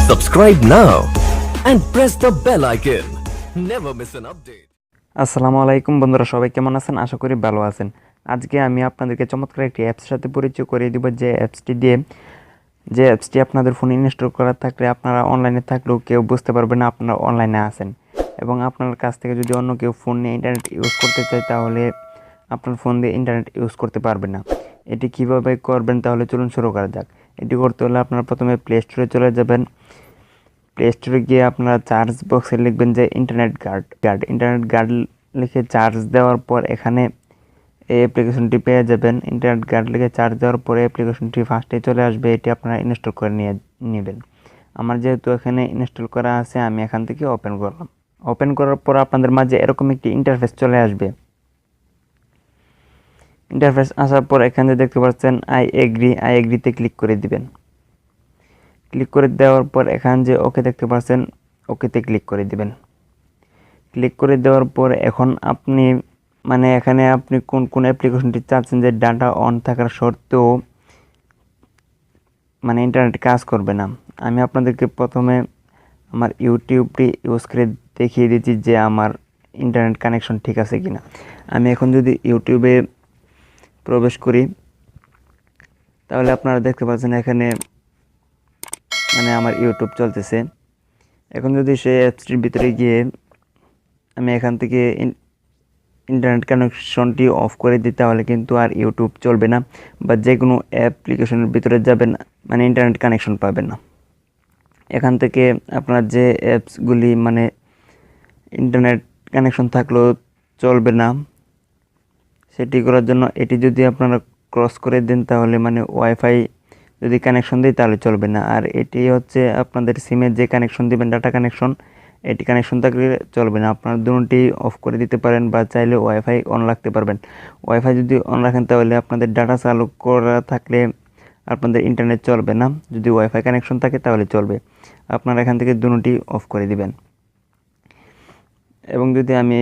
Subscribe now and press the bell icon. Never miss an update. আসসালামু আলাইকুম বন্ধুরা, সবাই কেমন আছেন? আশা করি ভালো আছেন। আজকে আমি আপনাদেরকে চমৎকার একটি অ্যাপসের সাথে পরিচয় করিয়ে দিব, যে অ্যাপসটি আপনাদের ফোনে ইনস্টল করা থাকলে আপনারা অনলাইনে থাকলেও কেউ বুঝতে পারবে না আপনারা অনলাইনে আছেন, এবং আপনার কাছ থেকে যদি অন্য কেউ ফোন নিয়ে ইন্টারনেট ইউজ করতে চায় তাহলে আপনার ফোন দিয়ে ইন্টারনেট ইউজ করতে পারবে না। এটি কিভাবে করবেন তাহলে চলুন শুরু করা যাক। এটি করতে হলে আপনারা প্রথমে প্লে স্টোরে চলে যাবেন। প্লে স্টোরে গিয়ে আপনারা সার্চ বক্সে লিখবেন যে ইন্টারনেট গার্ড লিখে সার্চ দেওয়ার পর এখানে এই অ্যাপ্লিকেশনটি পেয়ে যাবেন। ইন্টারনেট গার্ড লিখে সার্চ দেওয়ার পরে অ্যাপ্লিকেশনটি ফার্স্টে চলে আসবে, এটি আপনারা ইনস্টল করে নেবেন। আমার যেহেতু এখানে ইনস্টল করা আছে আমি এখান থেকে ওপেন করলাম। ওপেন করার পর আপনাদের মাঝে এরকম একটি ইন্টারফেস চলে আসবে। ইন্টারফেস আসার পর এখানে দেখতে পাচ্ছেন আই এগ্রিতে ক্লিক করে দিবেন। ক্লিক করে দেওয়ার পর এখানে যে ওকে দেখতে পাচ্ছেন ওকেতে ক্লিক করে দিবেন। ক্লিক করে দেওয়ার পর এখন আপনি এখানে আপনি কোন অ্যাপ্লিকেশনটি চাচ্ছেন যে ডাটা অন থাকার সত্ত্বেও ইন্টারনেট কাজ করবে না। আমি আপনাদেরকে প্রথমে আমার ইউটিউবটি ইউজ করে দেখিয়ে দিচ্ছি যে আমার ইন্টারনেট কানেকশন ঠিক আছে কিনা। আমি এখন যদি ইউটিউবে প্রবেশ করি তাহলে আপনারা দেখতে পাচ্ছেন এখানে আমার ইউটিউব চলতেছে। এখন যদি সেই অ্যাপসটির ভিতরে গিয়ে আমি এখান থেকে ইন্টারনেট কানেকশনটি অফ করে দিই তাহলে কিন্তু আর ইউটিউব চলবে না, বা যে কোনো অ্যাপ্লিকেশনের ভিতরে যাবেন ইন্টারনেট কানেকশন পাবেন না। এখান থেকে আপনার যে অ্যাপসগুলি ইন্টারনেট কানেকশন থাকলেও চলবে না, সেটি করার জন্য এটি যদি আপনারা ক্রস করে দেন তাহলে ওয়াইফাই যদি কানেকশন দিই তাহলে চলবে না। আর এটি হচ্ছে আপনাদের সিমের যে কানেকশন দিবেন ডাটা কানেকশন, এটি কানেকশন থাকলে চলবে না। আপনারা দুটোই অফ করে দিতে পারেন বা চাইলে ওয়াইফাই অন রাখতে পারবেন। ওয়াইফাই যদি অন রাখেন তাহলে আপনাদের ডাটা চালু করা থাকলে আপনাদের ইন্টারনেট চলবে না, যদি ওয়াইফাই কানেকশন থাকে তাহলে চলবে। আপনারা এখান থেকে দুটোই অফ করে দিবেন। এবং যদি আমি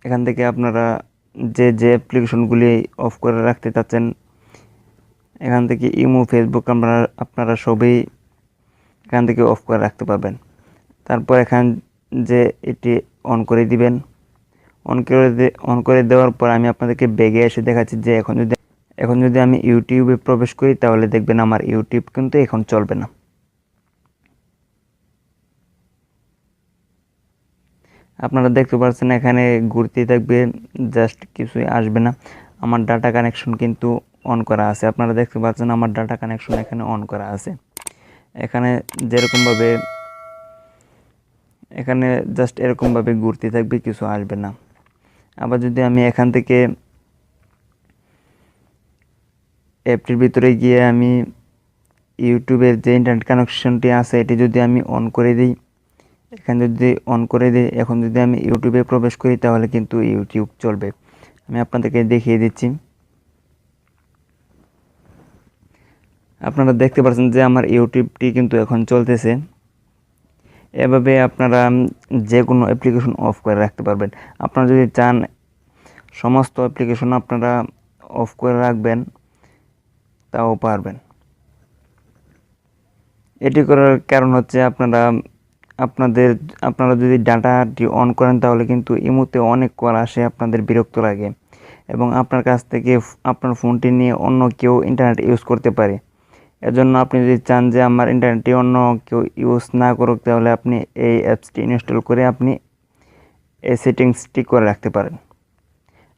এখান থেকে আপনারা যে অ্যাপ্লিকেশনগুলি অফ করে রাখতে চাচ্ছেন এখান থেকে ইমো ফেসবুক আপনারা সবই এখান থেকে অফ করে রাখতে পারবেন। তারপর এখান যে এটি অন করে দিবেন। অন করে দেওয়ার পর আমি আপনাদেরকে ব্যাগে এসে দেখাচ্ছি যে এখন যদি আমি ইউটিউবে প্রবেশ করি তাহলে দেখবেন আমার ইউটিউব কিন্তু এখন চলবে না। আপনারা দেখতে পাচ্ছেন এখানে ঘুরতেই থাকবে, জাস্ট কিছুই আসবে না। আমার ডাটা কানেকশন কিন্তু অন করা আছে। আপনারা দেখতে পাচ্ছেন আমার ডাটা কানেকশন এখানে অন করা আছে। এখানে যেরকমভাবে এখানে জাস্ট এরকমভাবে ঘুরতে থাকবে, কিছু আসবে না। আবার যদি আমি এখান থেকে অ্যাপটির ভিতরে গিয়ে আমি ইউটিউবের যে ইন্টারনেট কানেকশনটি আছে এটি যদি আমি অন করে দিই, এখানে যদি অন করে দিই, এখন যদি আমি ইউটিউবে প্রবেশ করি তাহলে কিন্তু ইউটিউব চলবে। আমি আপনাদেরকে দেখিয়ে দিচ্ছি। আপনারা দেখতে পাচ্ছেন যে আমার ইউটিউবটি কিন্তু এখন চলতেছে। এভাবে আপনারা যে কোনো অ্যাপ্লিকেশন অফ করে রাখতে পারবেন। আপনারা যদি চান সমস্ত অ্যাপ্লিকেশন আপনারা অফ করে রাখবেন তাও পারবেন। এটি করার কারণ হচ্ছে আপনারা যদি ডাটাটি অন করেন তাহলে কিন্তু ইমোতে অনেক কল আসে, আপনাদের বিরক্ত লাগে, এবং আপনার কাছ থেকে আপনার ফোনটি নিয়ে অন্য কেউ ইন্টারনেট ইউজ করতে পারে। এজন্য আপনি যদি চান যে আমার ইন্টারনেটটি অন্য কেউ ইউজ না করুক তাহলে আপনি এই অ্যাপসটি ইনস্টল করে আপনি এই সেটিংসটি করে রাখতে পারেন।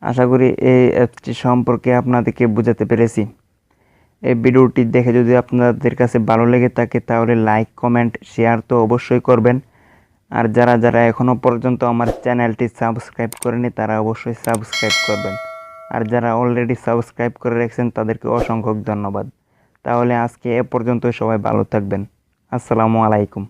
আশা করি এই অ্যাপসটি সম্পর্কে আপনাদেরকে বোঝাতে পেরেছি। এই ভিডিওটি দেখে যদি আপনাদের কাছে ভালো লেগে থাকে তাহলে লাইক কমেন্ট শেয়ার তো অবশ্যই করবেন। আর যারা এখনও পর্যন্ত আমার চ্যানেলটি সাবস্ক্রাইব করেনি তারা অবশ্যই সাবস্ক্রাইব করবেন। আর যারা অলরেডি সাবস্ক্রাইব করে রেখেছেন তাদেরকে অসংখ্য ধন্যবাদ। তাহলে আজকে এ পর্যন্ত, সবাই ভালো থাকবেন। আসসালামু আলাইকুম।